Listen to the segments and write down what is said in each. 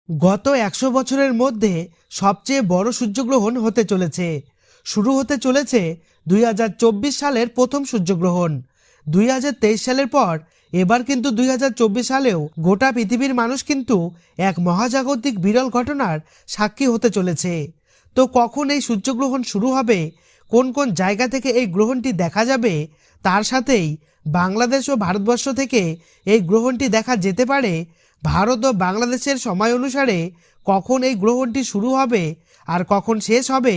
গত ১০০ বছরের মধ্যে সবচেয়ে বড় সূর্যগ্রহণ হতে চলেছে। শুরু হতে চলেছে ২০২৪ সালের প্রথম সূর্যগ্রহণ। ২০২৩ সালের পর এবার কিন্তু ২০২৪ সালেও গোটা পৃথিবীর মানুষ কিন্তু এক মহাজাগতিক বিরল ঘটনার সাক্ষী হতে চলেছে। তো কখন এই সূর্যগ্রহণ শুরু হবে, কোন কোন জায়গা থেকে এই গ্রহণটি দেখা যাবে, তার সাথেই বাংলাদেশ ও ভারতবর্ষ থেকে এই গ্রহণটি দেখা যেতে পারে, ভারত ও বাংলাদেশের সময় অনুসারে কখন এই গ্রহণটি শুরু হবে আর কখন শেষ হবে,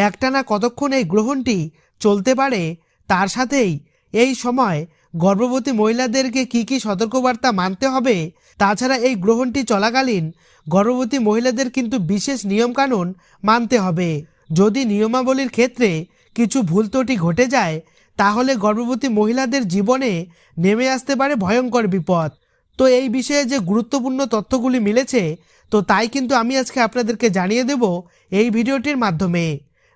একটানা কতক্ষণ এই গ্রহণটি চলতে পারে, তার সাথেই এই সময় গর্ভবতী মহিলাদেরকে কি কি সতর্কবার্তা মানতে হবে, তাছাড়া এই গ্রহণটি চলাকালীন গর্ভবতী মহিলাদের কিন্তু বিশেষ নিয়মকানুন মানতে হবে। যদি নিয়মাবলীর ক্ষেত্রে কিছু ভুল ত্রুটি ঘটে যায় তাহলে গর্ভবতী মহিলাদের জীবনে নেমে আসতে পারে ভয়ঙ্কর বিপদ। তো এই বিষয়ে যে গুরুত্বপূর্ণ তথ্যগুলি মিলেছে, তো তাই কিন্তু আমি আজকে আপনাদেরকে জানিয়ে দেব এই ভিডিওটির মাধ্যমে।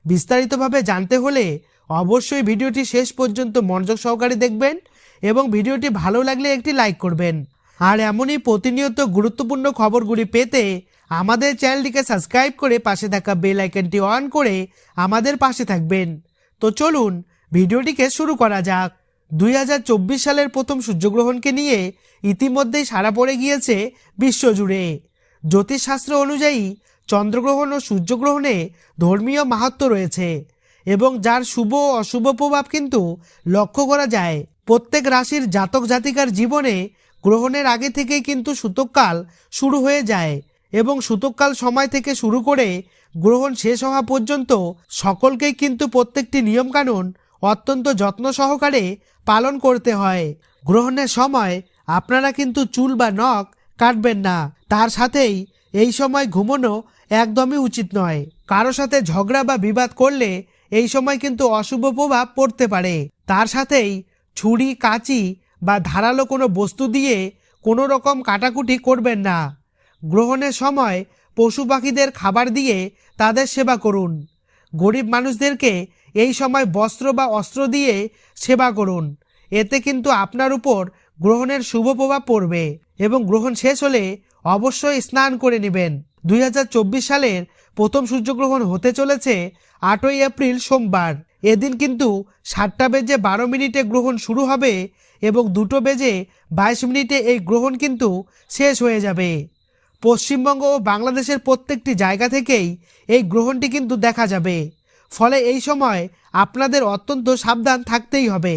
বিস্তারিতভাবে জানতে হলে অবশ্যই ভিডিওটি শেষ পর্যন্ত মনোযোগ সহকারে দেখবেন এবং ভিডিওটি ভালো লাগলে একটি লাইক করবেন। আর এমনই প্রতিনিয়ত গুরুত্বপূর্ণ খবরগুলি পেতে আমাদের চ্যানেলটিকে সাবস্ক্রাইব করে পাশে থাকা বেল আইকনটি অন করে আমাদের পাশে থাকবেন। তো চলুন ভিডিওটিকে শুরু করা যাক। ২০২৪ সালের প্রথম সূর্যগ্রহণকে নিয়ে ইতিমধ্যেই সাড়া পড়ে গিয়েছে বিশ্বজুড়ে। জ্যোতিষশাস্ত্র অনুযায়ী চন্দ্রগ্রহণ ও সূর্যগ্রহণে ধর্মীয় মাহাত্ম্য রয়েছে এবং যার শুভ ও অশুভ প্রভাব কিন্তু লক্ষ্য করা যায়। প্রত্যেক রাশির জাতক জাতিকার জীবনে গ্রহণের আগে থেকেই কিন্তু সূতককাল শুরু হয়ে যায় এবং সূতককাল সময় থেকে শুরু করে গ্রহণ শেষ হওয়া পর্যন্ত সকলকেই কিন্তু প্রত্যেকটি নিয়মকানুন অত্যন্ত যত্ন সহকারে পালন করতে হয়। গ্রহণের সময় আপনারা কিন্তু চুল বা নখ কাটবেন না, তার সাথেই এই সময় ঘুমানো একদমই উচিত নয়। কারো সাথে ঝগড়া বা বিবাদ করলে এই সময় কিন্তু অশুভ প্রভাব পড়তে পারে। তার সাথেই ছুরি, কাঁচি বা ধারালো কোনো বস্তু দিয়ে কোনো রকম কাটাকুটি করবেন না। গ্রহণের সময় পশু পাখিদের খাবার দিয়ে তাদের সেবা করুন। গরিব মানুষদেরকে এই সময় বস্ত্র বা অস্ত্র দিয়ে সেবা করুন। এতে কিন্তু আপনার উপর গ্রহণের শুভ প্রভাব পড়বে এবং গ্রহণ শেষ হলে অবশ্যই স্নান করে নেবেন। ২০২৪ সালের প্রথম সূর্যগ্রহণ হতে চলেছে ৮ই এপ্রিল সোমবার। এদিন কিন্তু ৭:১২ গ্রহণ শুরু হবে এবং ২:২২ এই গ্রহণ কিন্তু শেষ হয়ে যাবে। পশ্চিমবঙ্গ ও বাংলাদেশের প্রত্যেকটি জায়গা থেকেই এই গ্রহণটি কিন্তু দেখা যাবে। ফলে এই সময় আপনাদের অত্যন্ত সাবধান থাকতেই হবে।